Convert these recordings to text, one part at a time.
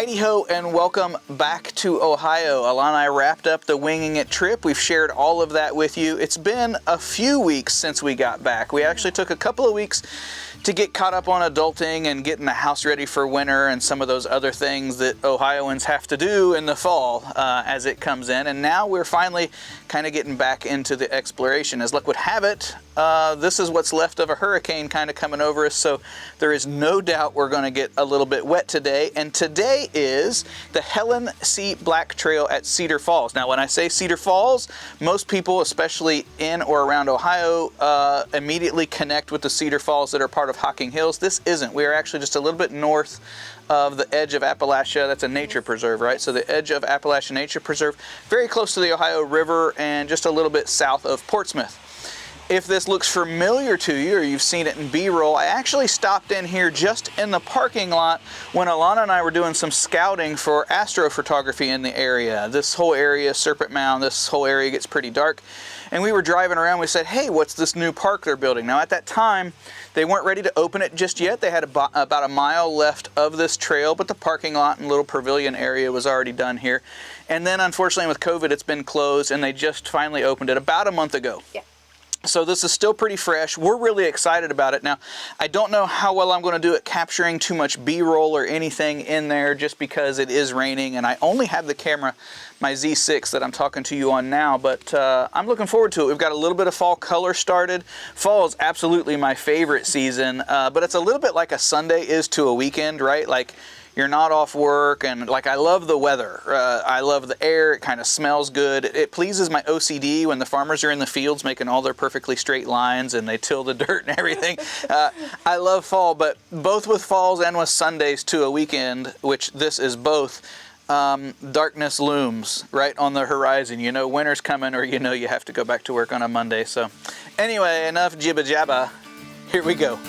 Heidi ho, and welcome back to Ohio. Alana and I wrapped up the Winging It trip. We've shared all of that with you. It's been a few weeks since we got back. We actually took a couple of weeks to get caught up on adulting and getting the house ready for winter and some of those other things that Ohioans have to do in the fall as it comes in. And now we're finally kind of getting back into the exploration. As luck would have it, this is what's left of a hurricane kind of coming over us, so there is no doubt we're going to get a little bit wet today. And today is the Helen Sea Black Trail at Cedar Falls. Now when I say Cedar Falls, most people, especially in or around Ohio, immediately connect with the Cedar Falls that are part of Hocking Hills. This isn't. We are actually just a little bit north of the edge of Appalachia. That's a nature preserve, right? So the edge of Appalachia Nature Preserve, very close to the Ohio River and just a little bit south of Portsmouth. If this looks familiar to you or you've seen it in B-roll, I actually stopped in here just in the parking lot when Alana and I were doing some scouting for astrophotography in the area. This whole area, Serpent Mound, this whole area gets pretty dark. And we were driving around, we said, hey, what's this new park they're building? Now at that time, they weren't ready to open it just yet. They had about a mile left of this trail, but the parking lot and little pavilion area was already done here. And then unfortunately with COVID, it's been closed, and they just finally opened it about a month ago. Yeah. So this is still pretty fresh. We're really excited about it. Now, I don't know how well I'm going to do at capturing too much B-roll or anything in there just because it is raining, and I only have the camera, my Z6 that I'm talking to you on now, but I'm looking forward to it. We've got a little bit of fall color started. Fall is absolutely my favorite season, but it's a little bit like a Sunday is to a weekend, right? Like, you're not off work, and like, I love the weather. I love the air. It kind of smells good. It pleases my OCD when the farmers are in the fields making all their perfectly straight lines and they till the dirt and everything. I love fall, but both with falls and with Sundays to a weekend, which this is both, darkness looms right on the horizon. You know winter's coming, or you know you have to go back to work on a Monday. So anyway, enough jibba jabba. Here we go.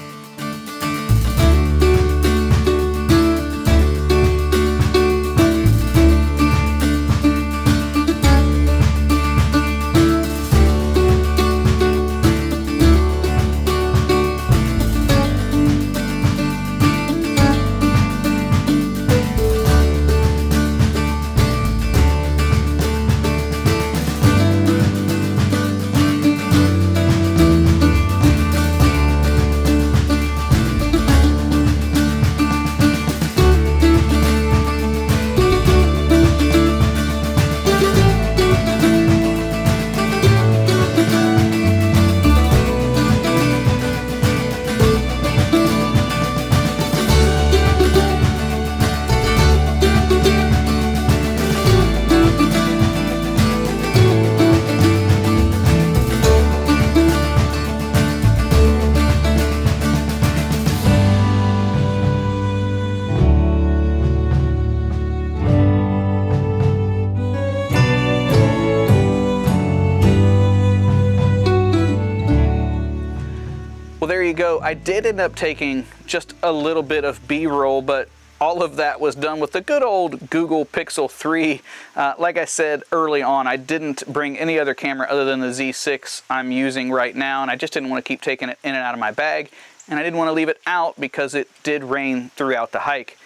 Well, there you go. I did end up taking just a little bit of B-roll, but all of that was done with the good old Google Pixel 3. Like I said early on, I didn't bring any other camera other than the Z6 I'm using right now, and I just didn't want to keep taking it in and out of my bag, and I didn't want to leave it out because it did rain throughout the hike.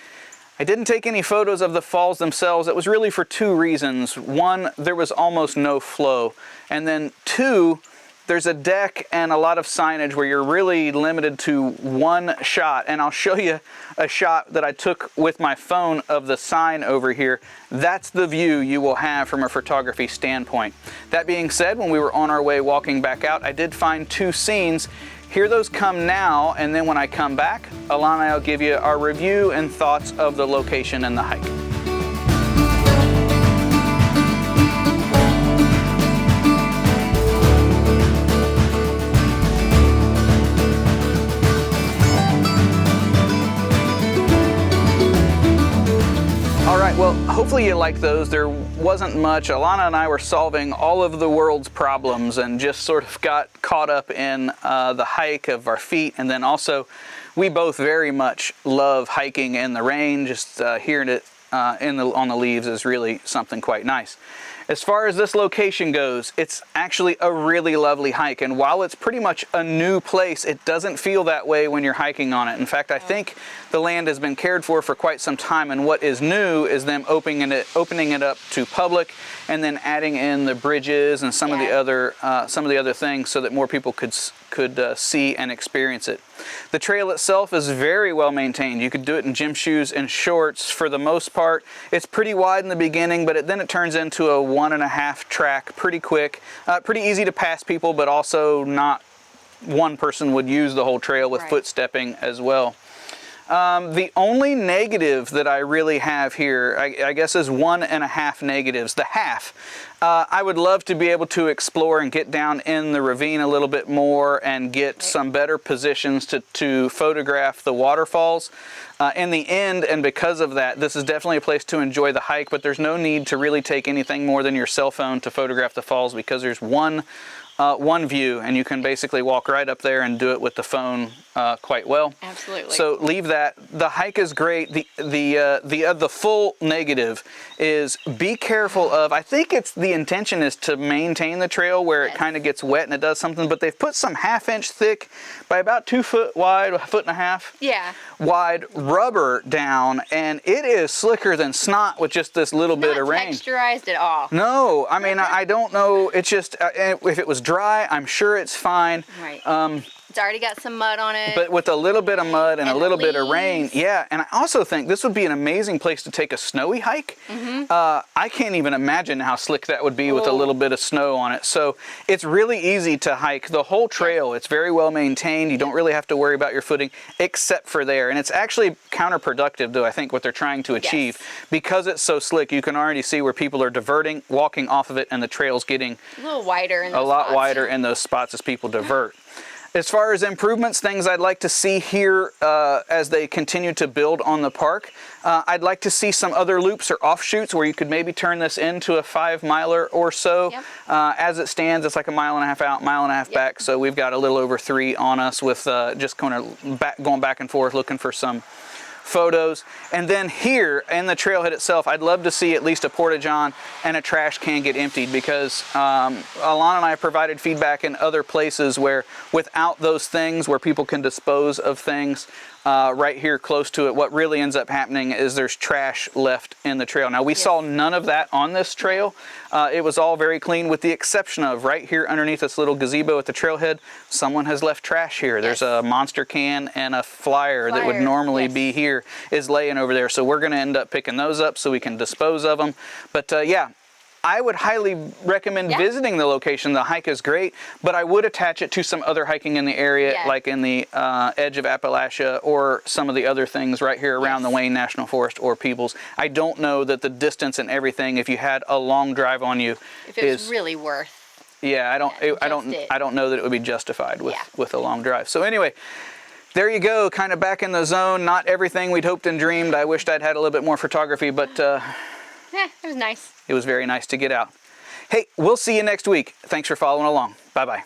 I didn't take any photos of the falls themselves. It was really for two reasons. One, there was almost no flow, and then two, there's a deck and a lot of signage where you're really limited to one shot. And I'll show you a shot that I took with my phone of the sign over here. That's the view you will have from a photography standpoint. That being said, when we were on our way walking back out, I did find two scenes. Here those come now, and then when I come back, Alana and I will give you our review and thoughts of the location and the hike. Well, hopefully you like those. There wasn't much. Alana and I were solving all of the world's problems and just sort of got caught up in the hike of our feet. And then also, we both very much love hiking in the rain. Just hearing it on the leaves is really something quite nice. As far as this location goes, it's actually a really lovely hike, and while it's pretty much a new place, it doesn't feel that way when you're hiking on it. In fact, I think the land has been cared for quite some time, and what is new is them opening it up to public, and then adding in the bridges and some of the other things so that more people could see and experience it. The trail itself is very well maintained. You could do it in gym shoes and shorts for the most part. It's pretty wide in the beginning, but then it turns into a 1.5 track pretty quick. Pretty easy to pass people, but also not one person would use the whole trail with foot stepping as well. The only negative that I really have here, I guess, is 1.5 negatives. The half. I would love to be able to explore and get down in the ravine a little bit more and get some better positions to photograph the waterfalls. In the end, and because of that, this is definitely a place to enjoy the hike, but there's no need to really take anything more than your cell phone to photograph the falls, because there's one view, and you can basically walk right up there and do it with the phone quite well. Absolutely. So leave that. The hike is great. The full negative is be careful of, I think the intention is to maintain the trail where it kind of gets wet and it does something, but they've put some 1/2 inch thick by about 2 foot wide, 1.5 foot wide rubber down, and it is slicker than snot with just this little bit of rain. Not texturized at all. No, I mean, I don't know. It's just, if it was dry, I'm sure it's fine. Right. It's already got some mud on it. But with a little bit of mud and a little bit of rain, yeah. And I also think this would be an amazing place to take a snowy hike. I can't even imagine how slick that would be with a little bit of snow on it. So it's really easy to hike the whole trail. It's very well maintained. You don't really have to worry about your footing except for there. And it's actually counterproductive, though, I think, what they're trying to achieve. Because it's so slick, you can already see where people are diverting, walking off of it, and the trail's getting a little wider in those spots. A lot spots. wider in those spots as people divert. As far as improvements, things I'd like to see here as they continue to build on the park, I'd like to see some other loops or offshoots where you could maybe turn this into a 5-miler or so. As it stands, it's like a 1.5 mile out, 1.5 mile back, so we've got a little over 3 on us with just kind of going back and forth looking for some photos. And then here in the trailhead itself, I'd love to see at least a porta-john and a trash can get emptied, because Alana and I provided feedback in other places where without those things where people can dispose of things right here close to it, what really ends up happening is there's trash left in the trail. Now we saw none of that on this trail. It was all very clean, with the exception of right here underneath this little gazebo at the trailhead, someone has left trash here. There's a Monster can and a flyer that would normally be here is laying over there. So we're going to end up picking those up so we can dispose of them. But yeah, I would highly recommend visiting the location. The hike is great, but I would attach it to some other hiking in the area, like in the edge of Appalachia, or some of the other things right here around the Wayne National Forest or Peebles. I don't know that the distance and everything, if you had a long drive on you, if it was really worth. Yeah, I don't know that it would be justified with a long drive. So anyway, there you go, kind of back in the zone. Not everything we'd hoped and dreamed. I wished I'd had a little bit more photography, but it was nice. It was very nice to get out. Hey, we'll see you next week. Thanks for following along. Bye-bye.